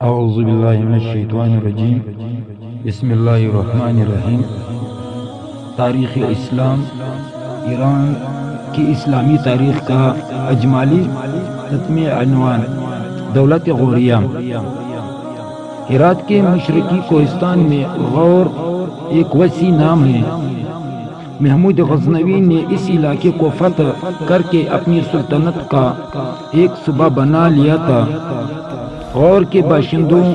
اعوذ باللہ من الشیطان الرجیم بسم اللہ الرحمن الرحیم۔ تاریخ اسلام ایران کی اسلامی تاریخ کا اجمالی تتمہ عنوان دولت غوریہ۔ ہرات کے مشرقی کوہستان میں غور ایک وسیع نام ہے۔ محمود غزنوی نے اس علاقے کو فتح کر کے اپنی سلطنت کا ایک صوبہ بنا لیا تھا۔ غور کے باشندوں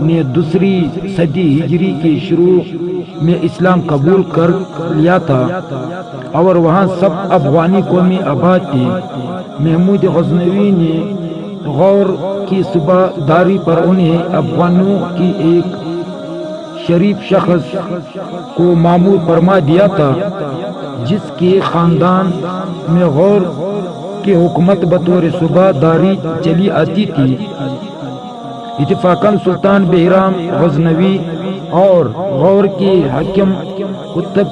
نے دوسری صدی ہجری کے شروع میں اسلام قبول کر لیا تھا اور وہاں سب افغانی قومی آباد تھے۔ محمود غزنوی نے غور کی صوبہ داری پر انہیں افغانوں کی ایک شریف شخص کو مامور فرما دیا تھا، جس کے خاندان میں غور کی حکومت بطور صوبہ داری چلی آتی تھی۔ اتفاقاً سلطان بہرام غزنوی اور غور کے حاکم قطب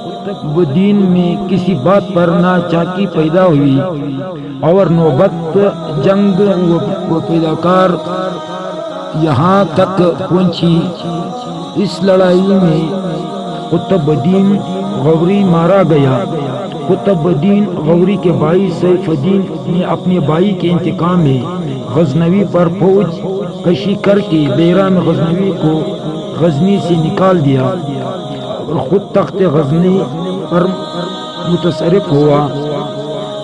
الدین میں کسی بات پر ناچاکی پیدا ہوئی اور نوبت جنگ و پیداکار یہاں تک پہنچی۔ اس لڑائی میں قطب الدین غوری مارا گیا۔ قطب الدین غوری کے بھائی سیف الدین نے اپنے بھائی کے انتقام میں غزنوی پر فوج کشی کر کے بہرام غزنوی کو غزنی سے نکال دیا اور خود تخت غزنی پر متصرف ہوا۔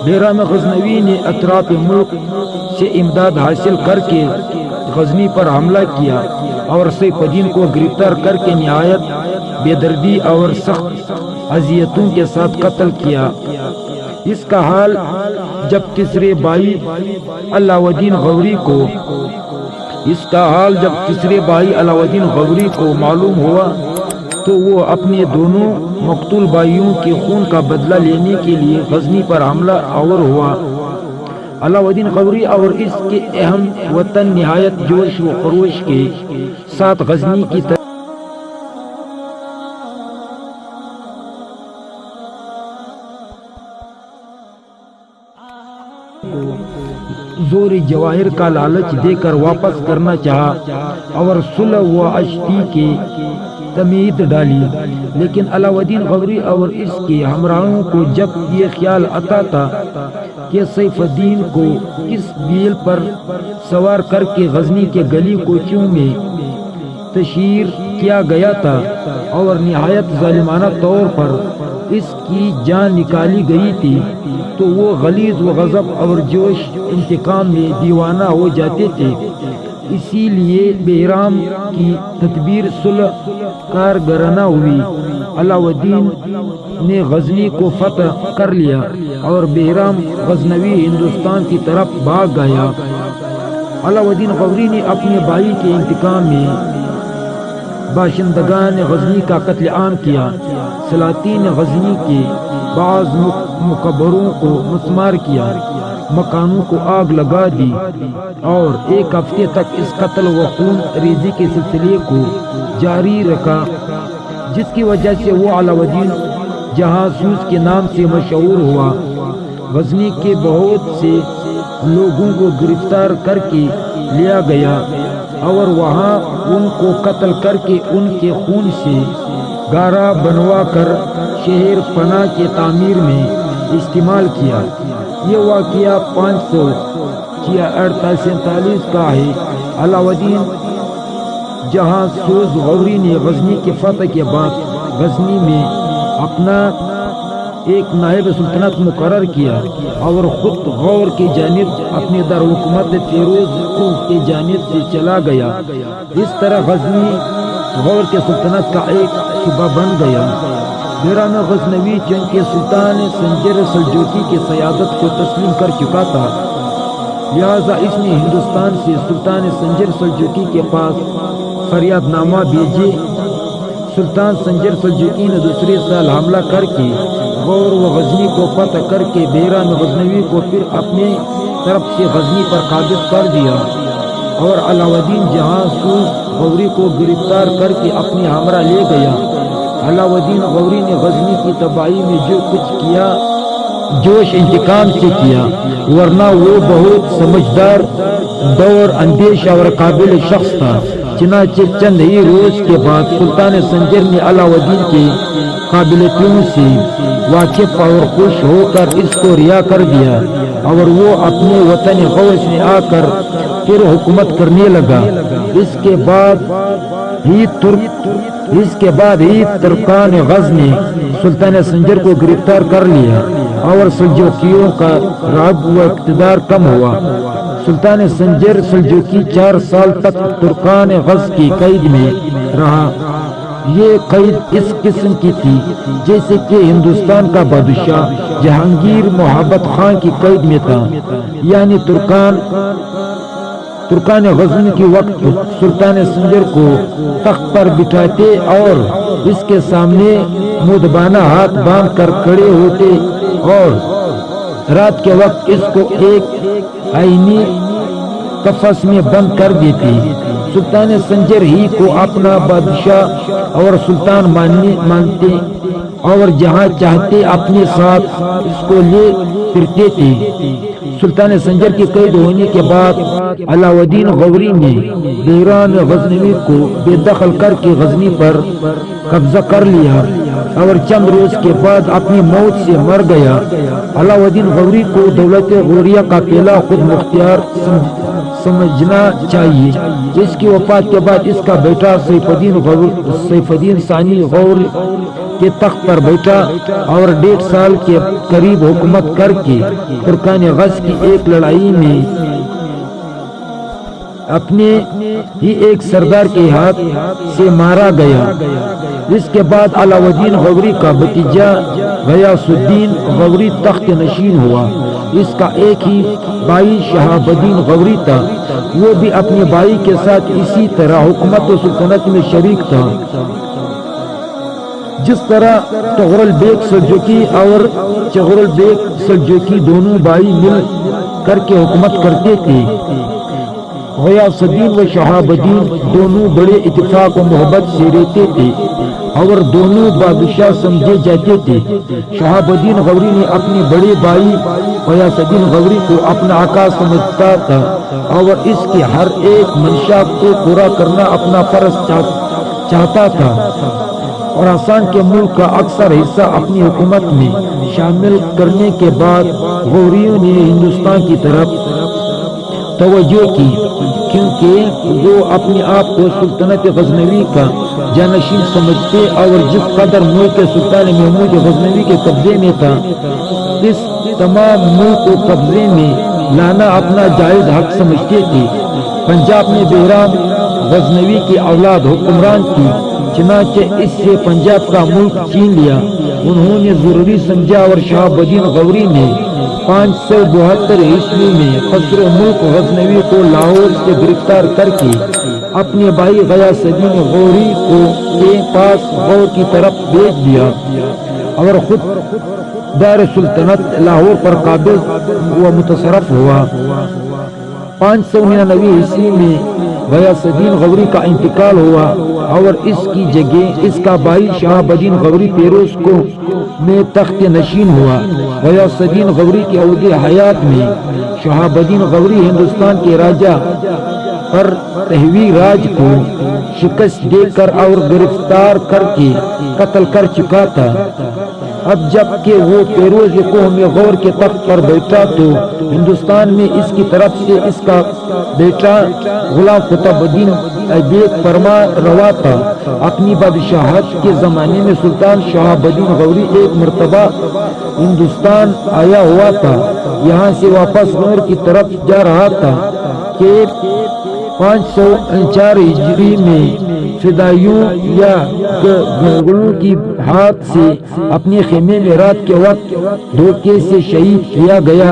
بہرام غزنوی نے اطراف ملک سے امداد حاصل کر کے غزنی پر حملہ کیا اور سیف الدین کو گرفتار کر کے نہایت بے دردی اور سخت اذیتوں کے ساتھ قتل کیا۔ اس کا حال جب تیسرے بھائی علاؤ الدین غوری کو معلوم ہوا تو وہ اپنے دونوں مقتول بھائیوں کے خون کا بدلہ لینے کے لیے غزنی پر حملہ آور ہوا۔ علاؤ الدین غوری اور اس کے اہم وطن نہایت جوش و خروش کے ساتھ غزنی کی طرف زور جواہر کا لالچ دے کر واپس کرنا چاہا اور صلح و عشتی کی تمید ڈالی، لیکن علاؤ الدین غوری اور اس کے ہمراہوں کو جب یہ خیال آتا تھا کہ سیف الدین کو اس بیل پر سوار کر کے غزنی کے گلی کوچوں میں تشہیر کیا گیا تھا اور نہایت ظالمانہ طور پر اس کی جان نکالی گئی تھی، تو وہ غلیظ و غضب اور جوش انتقام میں دیوانہ ہو جاتے تھے۔ اسی لیے بہرام کی تدبیر صلح کارگرانہ ہوئی۔ علاؤ الدین نے غزنی کو فتح کر لیا اور بہرام غزنوی ہندوستان کی طرف بھاگ گیا۔ علاؤ الدین غوری نے اپنے بھائی کے انتقام میں باشندگان غزنی کا قتل عام کیا۔ سلاطین غزنی کے بعض مقبروں کو مسمار کیا، مکانوں کو آگ لگا دی اور ایک ہفتے تک اس قتل و خون ریزی کے سلسلے کو جاری رکھا، جس کی وجہ سے وہ علاؤ الدین جہاسوس کے نام سے مشہور ہوا۔ غزنی کے بہت سے لوگوں کو گرفتار کر کے لیا گیا اور وہاں ان کو قتل کر کے ان کے خون سے گارا بنوا کر شہر پناہ کے تعمیر میں استعمال کیا۔ یہ واقعہ 547 کا ہے۔ علاؤ الدین جہاسوس غوری نے غزنی کے فتح کے بعد غزنی میں اپنا ایک نائب سلطنت مقرر کیا اور خود غور کی جانب اپنے دارالحکومت فیروز کوہ کی جانب سے چلا گیا۔ اس طرح غزنی غور کے سلطنت کا ایک صوبہ بن گیا۔ بہرام غزنوی چونکہ سلطان سنجر سلجوقی کی سیادت کو تسلیم کر چکا تھا، لہذا اس نے ہندوستان سے سلطان سنجر سلجوقی کے پاس فریاد نامہ بھیجے۔ سلطان سنجر سلجوقی نے دوسرے سال حملہ کر کے غور و غزنی کو فتح کر کے بہرام غزنوی کو پھر اپنے طرف سے غزنی پر قابض کر دیا اور علاؤ الدین جہاسوس غوری کو گرفتار کر کے اپنے ہمراہ لے گیا۔ علاؤ الدین غوری نے غزنی کی تباہی میں جو کچھ کیا جوش انتقام سے کیا، ورنہ وہ بہت سمجھدار، دور اندیش اور قابل شخص تھا۔ چنانچہ چند ہی روز کے بعد سلطان سنجر نے علاؤالدین کی قابلیتوں سے واقف اور خوش ہو کر اس کو رہا کر دیا، اور وہ اپنے وطن غوث میں آ کر پھر حکومت کرنے لگا۔ اس کے بعد ہی ترکان غز نے سلطان سنجر کو گرفتار کر لیا اور سلجوقیوں کا رعب و اقتدار کم ہوا۔ سلطان سنجر سلجوقی 4 سال تک ترکان غز کی قید میں رہا۔ یہ قید اس قسم کی تھی جیسے کہ ہندوستان کا بادشاہ جہانگیر محبت خان کی قید میں تھا، یعنی ترکان غزنی کے وقت سلطان سنجر کو تخت پر بٹھاتے اور اس کے سامنے مدبانہ ہاتھ باندھ کر کھڑے ہوتے، اور رات کے وقت اس کو ایک آئینی قفس میں بند کر دیتے۔ سلطان سنجر ہی کو اپنا بادشاہ اور سلطان مانتے اور جہاں چاہتے اپنے ساتھ اس کو لے پھرتے تھے۔ سلطان سنجر کی قید ہونے کے بعد علاؤالدین غوری نے بحران غزنوی کو بے دخل کر کے غزنی پر قبضہ کر لیا اور چند روز کے بعد اپنی موت سے مر گیا۔ علاؤالدین غوری کو دولت غوریہ کا پہلا خود مختار سمجھنا چاہیے۔ اس کی وفات کے بعد اس کا بیٹا سیف الدین ثانی غور کے تخت پر بیٹھا اور 1.5 سال کے قریب حکومت کر کے ترکان غز کی ایک لڑائی میں اپنے ہی ایک سردار کے ہاتھ سے مارا گیا۔ اس کے بعد علاؤالدین غوری کا بھتیجا غیاث الدین غوری تخت نشین ہوا۔ اس کا ایک ہی بھائی شہاب الدین غوری تھا، وہ بھی اپنے بھائی کے ساتھ اسی طرح حکومت و سلطنت میں شریک تھا۔ جس طرح تغرل بیگ سلجوقی اور چغرل بیگ سلجوقی دونوں بھائی مل کر کے حکومت کرتے تھے، غیاث الدین و شہاب الدین دونوں بڑے اتفاق و محبت سے رہتے تھے اور دونوں بادشاہ سمجھے جاتے تھے۔ شہاب الدین غوری نے اپنے بڑے بھائی غیاث الدین غوری کو اپنا آقا سمجھتا تھا اور اس کی ہر ایک منشا کو پورا کرنا اپنا فرض چاہتا تھا۔ خراسان کے ملک کا اکثر حصہ اپنی حکومت میں شامل کرنے کے بعد غوریوں نے ہندوستان کی طرف توجہ کی، کیونکہ وہ اپنے آپ کو سلطنت غزنوی کا جانشین سمجھتے اور جس قدر ملک سلطان محمود غزنوی کے قبضے میں تھا، اس تمام ملک کو قبضے میں لانا اپنا جائز حق سمجھتے تھے۔ پنجاب میں بہرام غزنوی کی اولاد حکمران تھی، چنانچہ اس سے پنجاب کا ملک چھین لیا۔ انہوں نے ضروری سمجھا اور شہاب الدین غوری نے 572 عیسوی میں قصر ملک غزنوی کو لاہور سے گرفتار کر کے اپنے بھائی غیاث الدین غوری کے پاس غور کی طرف بھیج دیا اور خود دار سلطنت لاہور پر قابض و متصرف ہوا۔ 599 عیسوی میں غیاث الدین غوری کا انتقال ہوا اور اس کی جگہ اس کا بھائی شہاب الدین غوری پیروز کو میں تخت نشین ہوا۔ غیاث الدین غوری کی عہد حیات میں شہاب الدین غوری ہندوستان کے راجہ پر تہوی راج کو شکست دے کر اور گرفتار کر کے قتل کر چکا تھا۔ اب جب کہ وہ پیروز قوم غور کے تخت پر بیٹھا تو ہندوستان میں اس کی طرف سے اس کا بیٹا غلام قطب الدین ایبک فرما روا تھا۔ اپنی بادشاہت کے زمانے میں سلطان شہاب الدین غوری ایک مرتبہ ہندوستان آیا ہوا تھا، یہاں سے واپس لاہور کی طرف جا رہا تھا کہ 504 ہجری میں فدائیوں یا گھوڑوں کی ہاتھ سے اپنے خیمے میں رات کے وقت دھوکے سے شہید کیا گیا۔